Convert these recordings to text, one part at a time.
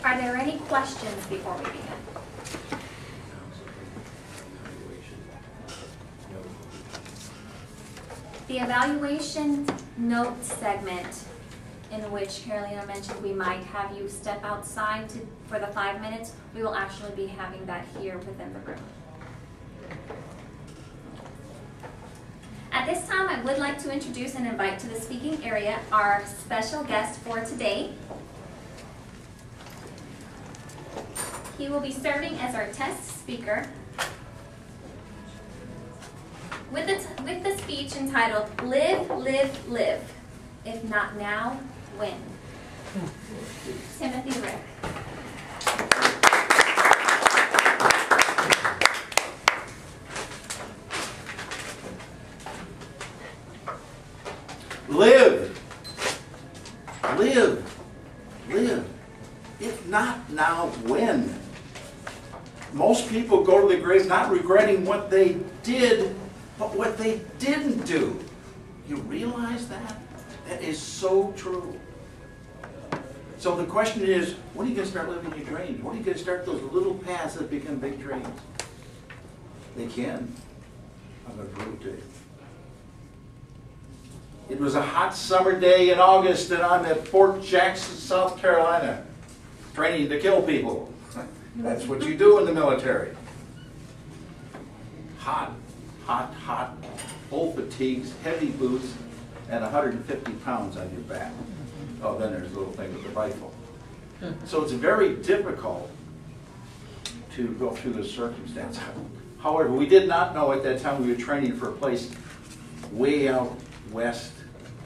Are there any questions before we begin? The evaluation note segment, in which Carolina mentioned we might have you step outside for the 5 minutes, we will actually be having that here within the room. At this time, I would like to introduce and invite to the speaking area our special guest for today. He will be serving as our test speaker with the speech entitled, Live, Live, Live. If not now, when? Timothy Rick. Live, live, live. If not now, when? Most people go to the grave not regretting what they did, but what they didn't do. You realize that? That is so true. So the question is, when are you going to start living your dreams? When are you going to start those little paths that become big dreams? They can. I'm going to prove it to you. It was a hot summer day in August, and I'm at Fort Jackson, South Carolina, training to kill people. That's what you do in the military. Hot, hot, hot, full fatigues, heavy boots, and 150 pounds on your back. Oh, then there's a little thing with the rifle. So it's very difficult to go through this circumstance. However, we did not know at that time we were training for a place way out west,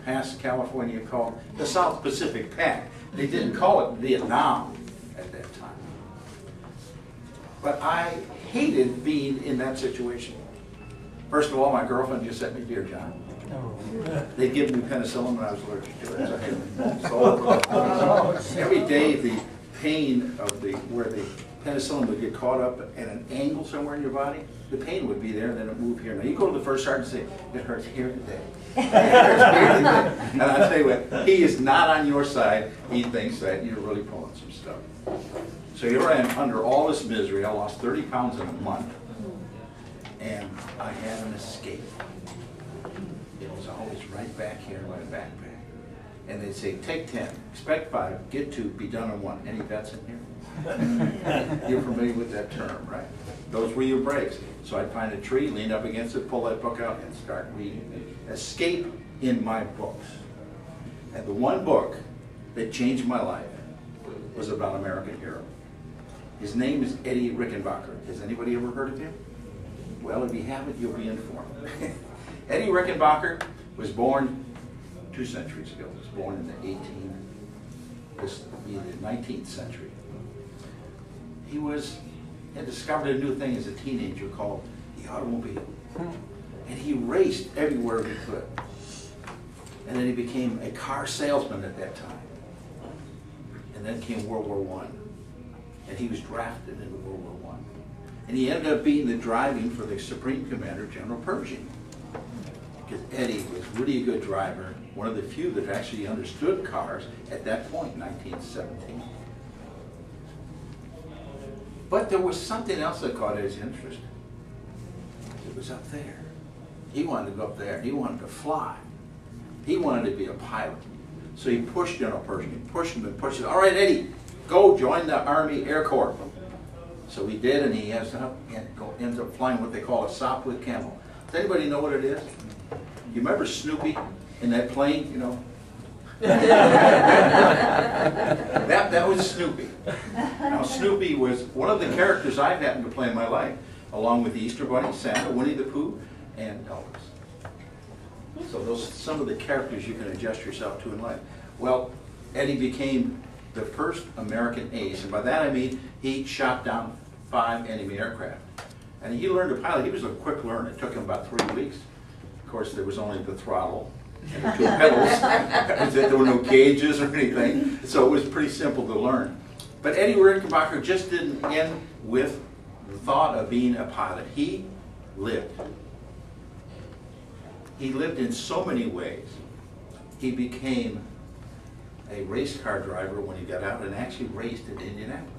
past California, called the South Pacific Pac. They didn't call it Vietnam at that time. But I hated being in that situation. First of all, my girlfriend just sent me Dear John. They'd given me penicillin when I was allergic to it. So I hated it. So every day the pain of where the penicillin would get caught up at an angle somewhere in your body, the pain would be there and then it would move here. Now you go to the first sergeant and say, it hurts here today. It hurts here today. And I tell you what, he is not on your side. He thinks that you're really pulling some stuff. So here I am under all this misery. I lost 30 pounds in a month. And I had an escape. It was always right back here in my backpack. And they'd say, take 10, expect 5, get 2, be done in 1. Any vets in here? You're familiar with that term, right? Those were your breaks. So I'd find a tree, lean up against it, pull that book out, and start reading. Escape in my books. And the one book that changed my life was about an American hero. His name is Eddie Rickenbacker. Has anybody ever heard of him? Well, if you haven't, you'll be informed. Eddie Rickenbacker was born 2 centuries ago. He was born in the 19th century. He had discovered a new thing as a teenager called the automobile. And he raced everywhere he could. And then he became a car salesman at that time. And then came World War I. And he was drafted into World War I. And he ended up being the driving for the Supreme Commander, General Pershing. Because Eddie was really a good driver, one of the few that actually understood cars at that point, 1917. But there was something else that caught his interest. It was up there. He wanted to go up there. He wanted to fly. He wanted to be a pilot. So he pushed General Pershing. He pushed him and pushed him. All right, Eddie, go join the Army Air Corps. So he did, and he ends up flying what they call a Sopwith Camel. Does anybody know what it is? You remember Snoopy in that plane, you know? that was Snoopy. Now Snoopy was one of the characters I've happened to play in my life, along with the Easter Bunny, Santa, Winnie the Pooh, and Elvis. So those are some of the characters you can adjust yourself to in life. Well, Eddie became the first American ace, and by that I mean he shot down 5 enemy aircraft. And he learned to pilot. He was a quick learner. It took him about 3 weeks. Of course, there was only the throttle and the 2 pedals. There were no gauges or anything, so it was pretty simple to learn. But Eddie Rickenbacker just didn't end with the thought of being a pilot. He lived. He lived in so many ways. He became a race car driver when he got out and actually raced in Indianapolis.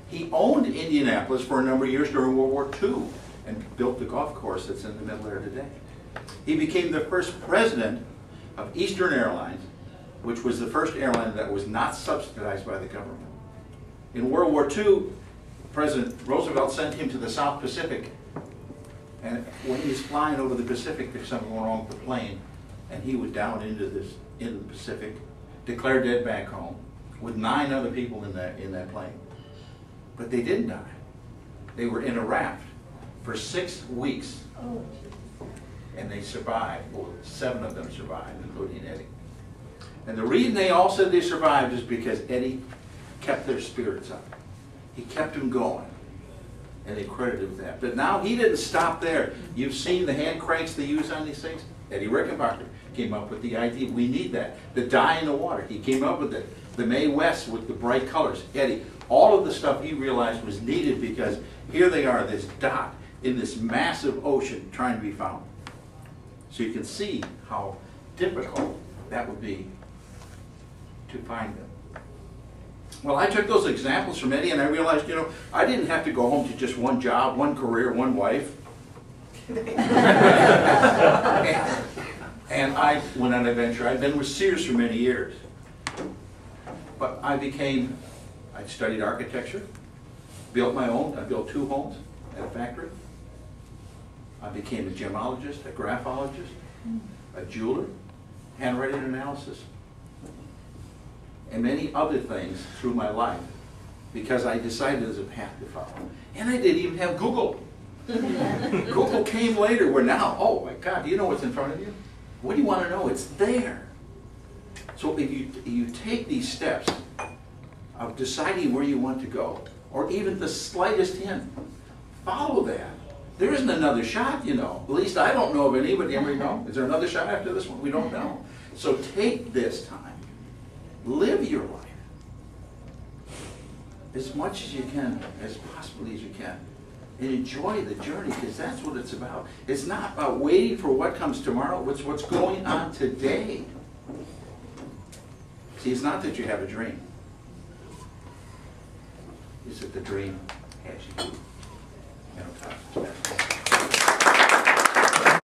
He owned Indianapolis for a number of years during World War II and built the golf course that's in the middle there today. He became the first president of Eastern Airlines, which was the first airline that was not subsidized by the government. In World War II, President Roosevelt sent him to the South Pacific, and when he was flying over the Pacific, there's something wrong with the plane, and he was down into the Pacific, declared dead back home, with 9 other people in that plane. But they didn't die. They were in a raft for 6 weeks, and they survived. Well, 7 of them survived, including Eddie. And the reason they all said they survived is because Eddie kept their spirits up. He kept them going, and they credited with that. But now he didn't stop there. You've seen the hand cranks they use on these things? Eddie Rickenbacker came up with the idea. We need that. The dye in the water, he came up with it. The Mae West with the bright colors, Eddie. All of the stuff he realized was needed because here they are, this dot in this massive ocean trying to be found. So you can see how difficult that would be to find them. Well, I took those examples from Eddie and I realized, you know, I didn't have to go home to just one job, one career, one wife. And I went on an adventure. I'd been with Sears for many years. But I studied architecture, built my own. I built 2 homes at a factory. I became a gemologist, a graphologist, a jeweler, handwriting analysis, and many other things through my life because I decided as a path to follow. And I didn't even have Google. Google came later where now, oh my God, do you know what's in front of you? What do you want to know? It's there. So if you take these steps of deciding where you want to go, or even the slightest hint, follow that. There isn't another shot, you know. At least I don't know of anybody. Anybody know? Is there another shot after this one? We don't know. So take this time. Live your life as much as you can, as possibly as you can. And enjoy the journey, because that's what it's about. It's not about waiting for what comes tomorrow. It's what's going on today. See, it's not that you have a dream. It's that the dream has you.